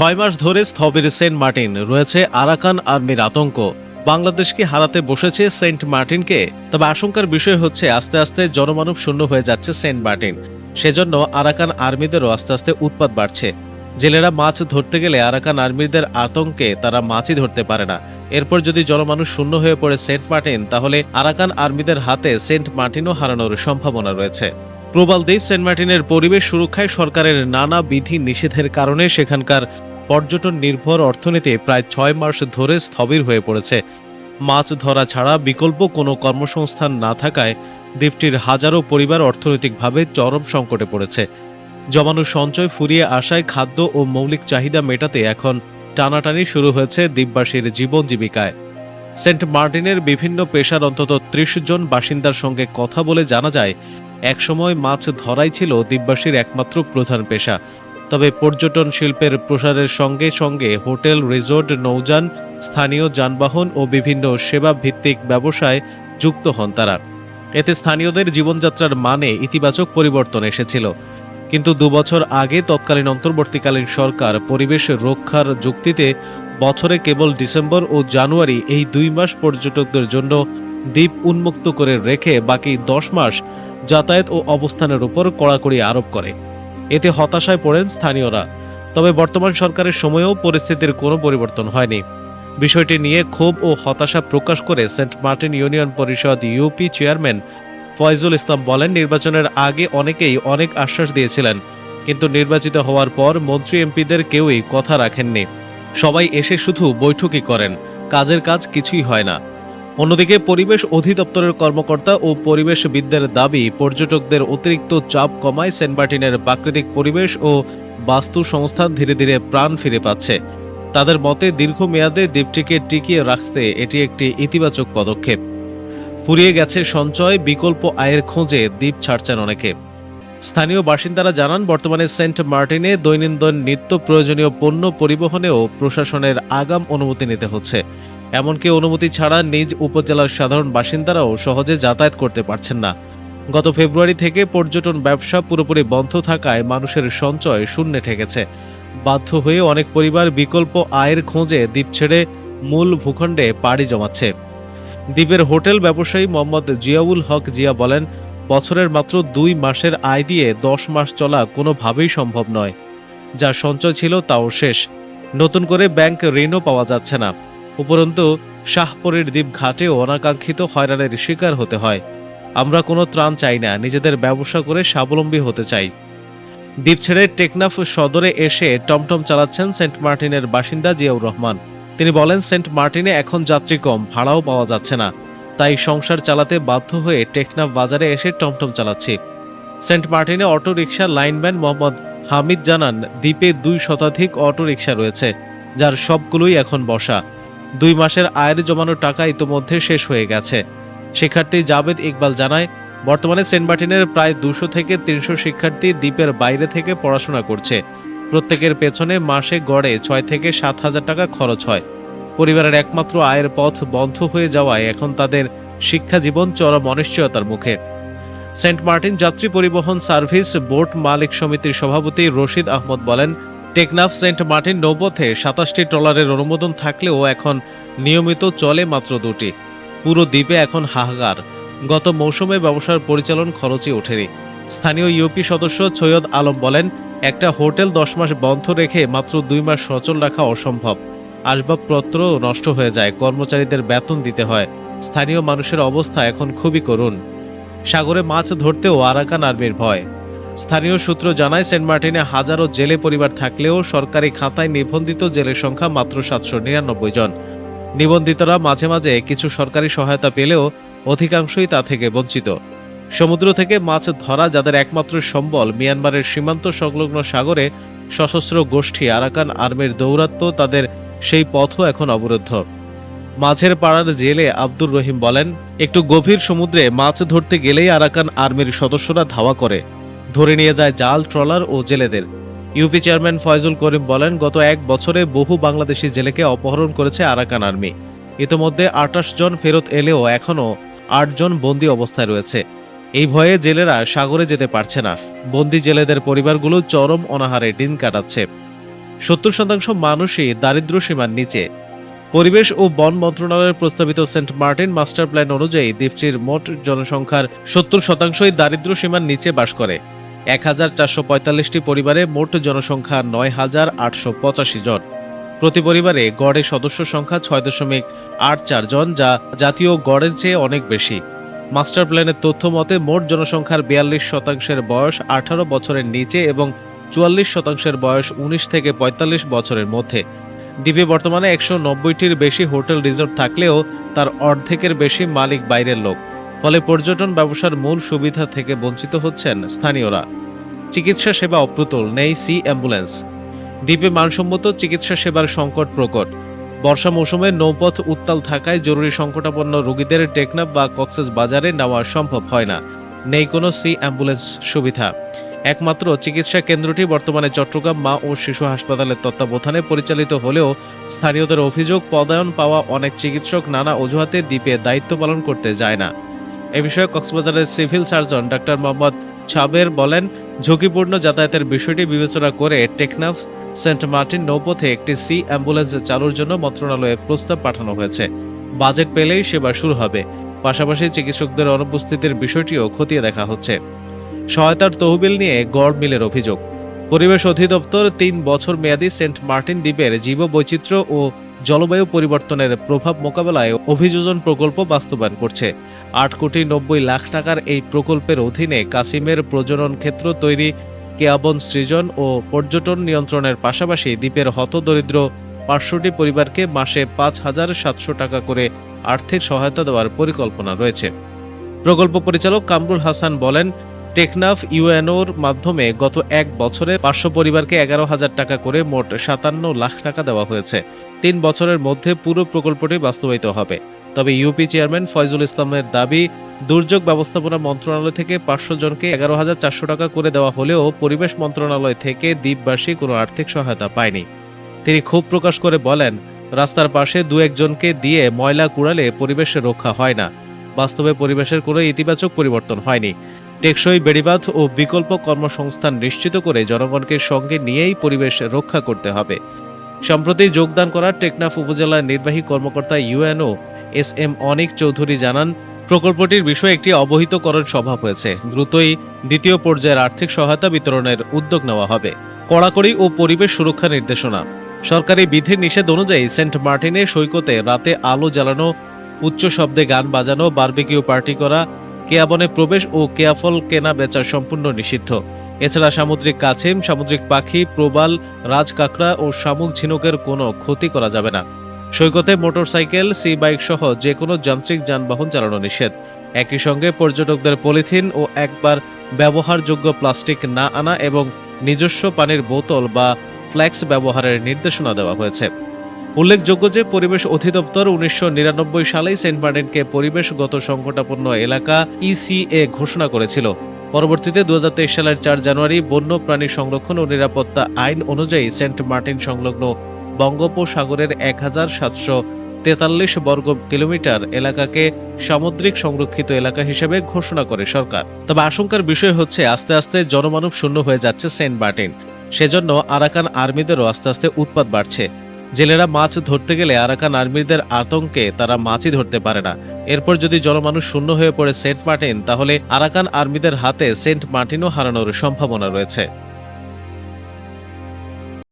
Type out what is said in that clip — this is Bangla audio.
6 মাস ধরে স্থবির সেন্ট মার্টিন, রয়েছে আরাকান আর্মির আতঙ্ক। বাংলাদেশকে হারাতে বসেছে সেন্ট মার্টিনকে। তবে আশঙ্কার বিষয় হচ্ছে আস্তে আস্তে জনমানব শূন্য হয়ে যাচ্ছে সেন্ট মার্টিন। সেজন্য আরাকান আর্মিদেরও আস্তে আস্তে উৎপাত বাড়ছে। জেলেরা মাছ ধরতে গেলে আরাকান আর্মিদের আতঙ্কে তারা মাছই ধরতে পারে না। এরপর যদি জনমানুষ শূন্য হয়ে পড়ে সেন্ট মার্টিন, তাহলে আরাকান আর্মিদের হাতে সেন্ট মার্টিনও হারানোর সম্ভাবনা রয়েছে। প্রবাল দ্বীপ সেন্ট মার্টিনের পরিবেশ সুরক্ষায় সরকারের নানা বিধি নিষেধের কারণে সেখানকার পর্যটন নির্ভর অর্থনীতি প্রায় 6 মাস ধরে স্থবির হয়ে পড়েছে। মাছ ধরা ছাড়া বিকল্প কোনো কর্মসংস্থান না থাকায় দ্বীপটির হাজারো পরিবার অর্থনৈতিকভাবে চরম সংকটে পড়েছে। জমানো সঞ্চয় ফুরিয়ে আসায় খাদ্য ও মৌলিক চাহিদা মেটাতে এখন টানাটানি শুরু হয়েছে দ্বীপবাসীর জীবন জীবিকায়। সেন্ট মার্টিনের বিভিন্ন পেশার অন্তত ৩০ জন বাসিন্দার সঙ্গে কথা বলে জানা যায়, একসময় মাছ ধরাই ছিল দ্বীপবাসীর একমাত্র প্রধান পেশা। তবে পর্যটন শিল্পের প্রসারের সঙ্গে সঙ্গে হোটেল, রিসোর্ট, নৌযান, স্থানীয় যানবাহন ও বিভিন্ন সেবা ভিত্তিক ব্যবসায় যুক্ত হন তারা। এতে স্থানীয়দের জীবনযাত্রার মানে ইতিবাচক পরিবর্তন এসেছিল। কিন্তু ২ বছর আগে তৎকালীন অন্তর্বর্তীকালীন সরকার পরিবেশ রক্ষার যুক্তিতে বছরে কেবল ডিসেম্বর ও জানুয়ারি এই ২ মাস পর্যটকদের জন্য দ্বীপ উন্মুক্ত করে রেখে বাকি ১০ মাস যাতায়াত ও অবস্থানের উপর কড়াকড়ি আরোপ করে। এতে হতাশায় পড়েন স্থানীয়রা। তবে বর্তমান সরকারের সময়েও পরিস্থিতির কোনো পরিবর্তন হয়নি। বিষয়টি নিয়ে ক্ষোভ ও হতাশা প্রকাশ করে সেন্ট মার্টিন ইউনিয়ন পরিষদ ইউপি চেয়ারম্যান ফয়জুল ইসলাম বলেন, নির্বাচনের আগে অনেকেই অনেক আশ্বাস দিয়েছিলেন, কিন্তু নির্বাচিত হওয়ার পর মন্ত্রী এমপিদের কেউই কথা রাখেননি। সবাই এসে শুধু বৈঠকই করেন, কাজের কাজ কিছুই হয় না। অন্যদিকে পরিবেশ অধিদপ্তরের কর্মকর্তা ও পরিবেশবিদদের দাবি, পর্যটকদের অতিরিক্ত চাপ কমায় সেন্ট মার্টিনের প্রাকৃতিক পরিবেশ ও বাস্তু সংস্থান ধীরে ধীরে প্রাণ ফিরে পাচ্ছে। তাদের মতে দীর্ঘমেয়াদে দ্বীপটিকে টিকিয়ে রাখতে এটি একটি ইতিবাচক পদক্ষেপ। ফুরিয়ে গেছে সঞ্চয়, বিকল্প আয়ের খোঁজে দ্বীপ ছাড়ছেন অনেকে। স্থানীয় বাসিন্দারা জানান, বর্তমানে সেন্ট মার্টিনে দৈনন্দিন নিত্য প্রয়োজনীয় পণ্য পরিবহনেও প্রশাসনের আগাম অনুমতি নিতে হচ্ছে। এমনকি অনুমতি ছাড়া নিজ উপজেলার সাধারণ বাসিন্দারাও সহজে যাতায়াত করতে পারছেন না। গত ফেব্রুয়ারি থেকে পর্যটন ব্যবসা পুরোপুরি বন্ধ থাকায় মানুষের সঞ্চয় শূন্যে ঠেকেছে। বাধ্য হয়ে অনেক পরিবার বিকল্প আয়ের খোঁজে দ্বীপ ছেড়ে মূল ভূখণ্ডে পাড়ি জমাচ্ছে। দ্বীপের হোটেল ব্যবসায়ী মোহাম্মদ জিয়াউল হক জিয়া বলেন, বছরের মাত্র ২ মাসের আয় দিয়ে ১০ মাস চলা কোনোভাবেই সম্ভব নয়। যা সঞ্চয় ছিল তাও শেষ। নতুন করে ব্যাংক ঋণও পাওয়া যাচ্ছে না। উপরন্তু শাহপরীর দ্বীপ ঘাটেও অনাকাঙ্ক্ষিত হয়রানির শিকার হতে হয়। আমরা কোনো ত্রাণ চাই না, নিজেদের ব্যবসা করে স্বাবলম্বী হতে চাই। দ্বীপ ছেড়ে টেকনাফ সদরে এসে টমটম চালাচ্ছেন সেন্ট মার্টিনের বাসিন্দা জিয়াউর রহমান। তিনি বলেন, সেন্ট মার্টিনে এখন যাত্রী কম, ভাড়াও পাওয়া যাচ্ছে না, তাই সংসার চালাতে বাধ্য হয়ে টেকনাফ বাজারে এসে টমটম চালাচ্ছি। সেন্ট মার্টিনে auto rickshaw lineman Mohammad Hamid জানান, দ্বীপে ২ শতাধিক অটো রিকশা রয়েছে, যার সবগুলোই এখন বসা। ২ মাসের আয়ের জমানো টাকা ইতোমধ্যে শেষ হয়ে গেছে। শিক্ষার্থী জাবেদ ইকবাল জানায়, বর্তমানে সেন্ট মার্টিনের প্রায় ২০০ থেকে ৩০০ শিক্ষার্থী দ্বীপের বাইরে থেকে পড়াশোনা করছে। প্রত্যেকের পেছনে মাসে গড়ে ৬ থেকে ৭ হাজার টাকা খরচ হয়। পরিবারের একমাত্র আয়ের পথ বন্ধ হয়ে যাওয়ায় এখন তাদের শিক্ষা জীবন চরম অনিশ্চয়তার মুখে। সেন্ট মার্টিন যাত্রী পরিবহন সার্ভিস বোট মালিক সমিতির সভাপতি রশিদ আহমদ বলেন, টেকনাফ সেন্ট মার্টিন নৌপথে ২৭টি ট্রলারের অনুমোদন থাকলেও এখন নিয়মিত চলে মাত্র ২টি। পুরো দ্বীপে এখন হাহাকার। গত মৌসুমে ব্যবসার পরিচালন খরচই ওঠেনি। স্থানীয় ইউপি সদস্য সৈয়দ আলম বলেন, একটা হোটেল ১০ মাস বন্ধ রেখে মাত্র ২ মাস সচল রাখা অসম্ভব। আসবাবপত্র নষ্ট হয়ে যায়, কর্মচারীদের বেতন দিতে হয়। স্থানীয় মানুষের অবস্থা এখন খুবই করুণ। সাগরে মাছ ধরতেও আরাকান আর্মির ভয়। স্থানীয় সূত্র জানায়, সেন্ট মার্টিনে হাজারো জেলে পরিবার থাকলেও সরকারি খাতায় নিবন্ধিত জেলের সংখ্যা মাত্র ৭৯৯ জন। নিবন্ধিতরা মাঝে মাঝে কিছু সরকারি সহায়তা পেলেও অধিকাংশই তা থেকে বঞ্চিত। সমুদ্র থেকে মাছ ধরা যাদের একমাত্র সম্বল, মিয়ানমারের সীমান্ত সংলগ্ন সাগরে সশস্ত্র গোষ্ঠী আরাকান আর্মির দৌরাত্ম্য তাদের সেই পথও এখন অবরুদ্ধ। মাঝের পাড়ার জেলে আব্দুর রহিম বলেন, একটু গভীর সমুদ্রে মাছ ধরতে গেলেই আরাকান আর্মির সদস্যরা ধাওয়া করে, ধরে নিয়ে যায় জাল, ট্রলার ও জেলেদের। ইউপি চেয়ারম্যান ফয়জুল করিম বলেন, গত ১ বছরে বহু বাংলাদেশি জেলেকে অপহরণ করেছে আরাকান আর্মি। ইতোমধ্যে ২৮ জন ফেরত এলেও এখনও ৮ জন বন্দী অবস্থায় রয়েছে। এই ভয়ে জেলেরা সাগরে যেতে পারছে না। বন্দী জেলেদের পরিবারগুলো চরম অনাহারে দিন কাটাচ্ছে। 70% মানুষই দারিদ্র্য সীমার নিচে। পরিবেশ ও বন মন্ত্রণালয়ের প্রস্তাবিত সেন্ট মার্টিন মাস্টার প্ল্যান অনুযায়ী দ্বীপটির মোট জনসংখ্যার 70%ই দারিদ্র্য সীমার নিচে বাস করে। 1445টি পরিবারে মোট জনসংখ্যা 9885 জন। প্রতি পরিবারে গড়ে সদস্য সংখ্যা 6.84 জন, যা জাতীয় গড়ের চেয়ে অনেক বেশি। মাস্টার প্ল্যানের তথ্য মতে মোট জনসংখ্যার 42% বয়স 18 বছরের নিচে এবং 44% বয়স 19 থেকে 45 বছরের মধ্যে। দ্বীপে বর্তমানে 190টির বেশি হোটেল রিসোর্ট থাকলেও তার অর্ধেকের বেশি মালিক বাইরের লোক। ফলে পর্যটন ব্যবসার মূল সুবিধা থেকে বঞ্চিত হচ্ছেন স্থানীয়রা। চিকিৎসা সেবা অপ্রতুল, নেই সি অ্যাম্বুলেন্স। দ্বীপে মানসম্মত চিকিৎসা সেবার সংকট প্রকট। বর্ষা মৌসুমে নৌপথ উত্তাল থাকায় জরুরি সংকটাপন্ন রোগীদের টেকনাফ বা কক্সেস বাজারে নেওয়া সম্ভব হয় না। নেই কোনো সি অ্যাম্বুলেন্স সুবিধা। একমাত্র চিকিৎসা কেন্দ্রটি বর্তমানে চট্টগ্রাম মা ও শিশু হাসপাতালের তত্ত্বাবধানে পরিচালিত হলেও স্থানীয়দের অভিযোগ, পদায়ন পাওয়া অনেক চিকিৎসক নানা অজুহাতে দ্বীপে দায়িত্ব পালন করতে যায় না। এ বিষয়ে কক্সবাজারের civil surgeon doctor Mohammad Saber বলেন, ঝুঁকিপূর্ণ যাতায়াতের বিষয়টি বিবেচনা করে টেকনাফ সেন্ট মার্টিন নৌপথে একটি সি অ্যাম্বুলেন্স চালুর জন্য মন্ত্রণালয়ে প্রস্তাব পাঠানো হয়েছে। বাজেট পেলেই সেবা শুরু হবে। পাশাপাশি চিকিৎসকদের অনুপস্থিতির বিষয়টিও খতিয়ে দেখা হচ্ছে। সহায়তার তহবিল নিয়ে গড় মিলের অভিযোগ। পরিবেশ অধিদপ্তর 3 বছর মেয়াদী সেন্ট মার্টিন দ্বীপের জীববৈচিত্র্য ও জলবায়ু পরিবর্তনের প্রভাব মোকাবেলায় অভিযোজন প্রকল্প বাস্তবায়ন করছে। 8,90,00,000 টাকার এই প্রকল্পের অধীনে কাসিমের প্রজনন ক্ষেত্র তৈরি, কেয়াবন সৃজন ও পর্যটন নিয়ন্ত্রণের পাশাপাশি দ্বীপের হতদরিদ্র 500টি পরিবারকে মাসে 5,700 টাকা করে আর্থিক সহায়তা দেওয়ার পরিকল্পনা রয়েছে। প্রকল্প পরিচালক কামরুল হাসান বলেন, টেকনাফ ইউএনওর মাধ্যমে গত 1 বছরে 500 পরিবারকে 11,000 টাকা করে মোট 57 লাখ টাকা দেওয়া হয়েছে। 3 বছরের মধ্যে পুরো প্রকল্পটি বাস্তবায়িত হবে। তবে ইউপি চেয়ারম্যান ফয়জুল ইসলামের দাবি, দুর্যোগ ব্যবস্থাপনা মন্ত্রণালয় থেকে 500 জনকে 11,400 টাকা করে দেওয়া হলেও পরিবেশ মন্ত্রণালয় থেকে দ্বীপবাসী কোনো আর্থিক সহায়তা পায়নি। তিনি ক্ষোভ প্রকাশ করে বলেন, রাস্তার পাশে 2-1 জনকে দিয়ে ময়লা কুড়ালে পরিবেশের রক্ষা হয় না। বাস্তবে পরিবেশের কোনো ইতিবাচক পরিবর্তন হয়নি। টেকসই বেড়িবাঁধ ও বিকল্প কর্মসংস্থান নিশ্চিত করে জনগণকে সঙ্গে নিয়েই পরিবেশ রক্ষা করতে হবে। সম্প্রতি যোগদান করা টেকনাফ উপজেলার নির্বাহী কর্মকর্তা ইউএনও এস.এম. অনিক চৌধুরী জানান, প্রকল্পটির বিষয়ে একটি অবহিতকরণ সভা হয়েছে। দ্রুতই দ্বিতীয় পর্যায়ের আর্থিক সহায়তা বিতরণের উদ্যোগ নেওয়া হবে। কড়াকড়ি ও পরিবেশ সুরক্ষা নির্দেশনা। সরকারি বিধির নিষেধ অনুযায়ী সেন্ট মার্টিনে সৈকতে রাতে আলো জ্বালানো, উচ্চ শব্দে গান বাজানো, বারবিকিউ পার্টি করা, কেয়াবনে প্রবেশ ও কেয়াফল কেনা বেচা সম্পূর্ণ নিষিদ্ধ। এছাড়া সামুদ্রিক কাছিম, সামুদ্রিক পাখি, প্রবাল, রাজকাঁকড়া ও শামুক ঝিনুকের কোনো ক্ষতি করা যাবে না। সৈকতে মোটরসাইকেল, সি বাইক সহ যে কোনো যান্ত্রিক যানবাহন চালানো নিষেধ। একই সঙ্গে পর্যটকদের পলিথিন ও একবার ব্যবহারযোগ্য প্লাস্টিক না আনা এবং নিজস্ব পানির বোতল বা ফ্ল্যাক্স ব্যবহারের নির্দেশনা দেওয়া হয়েছে। উল্লেখযোগ্য যে পরিবেশ অধিদপ্তর 1999 সালেই সেন্ট মার্টিনকে পরিবেশগত সংকটাপন্ন এলাকা ইসিএ ঘোষণা করেছিল। পরবর্তীতে 2023 সালের 4 জানুয়ারি বন্য প্রাণী সংরক্ষণ ও নিরাপত্তা আইন অনুযায়ী সেন্ট মার্টিন সংলগ্ন বঙ্গোপসাগরের 1,743 বর্গ কিলোমিটার এলাকাকে সামুদ্রিক সংরক্ষিত এলাকা হিসেবে ঘোষণা করে সরকার। তবে আশঙ্কার বিষয় হচ্ছে আস্তে আস্তে জনমানব শূন্য হয়ে যাচ্ছে সেন্ট মার্টিন। সেজন্য আরাকান আর্মিদেরও আস্তে আস্তে উৎপাত বাড়ছে। জেলেরা মাছ ধরতে গেলে আরাকান আর্মিদের আতঙ্কে তারা মাছই ধরতে পারে না। এরপর যদি জনমানুষ শূন্য হয়ে পড়ে সেন্ট মার্টিন, তাহলে আরাকান আর্মিদের হাতে সেন্ট মার্টিনও হারানোর সম্ভাবনা রয়েছে।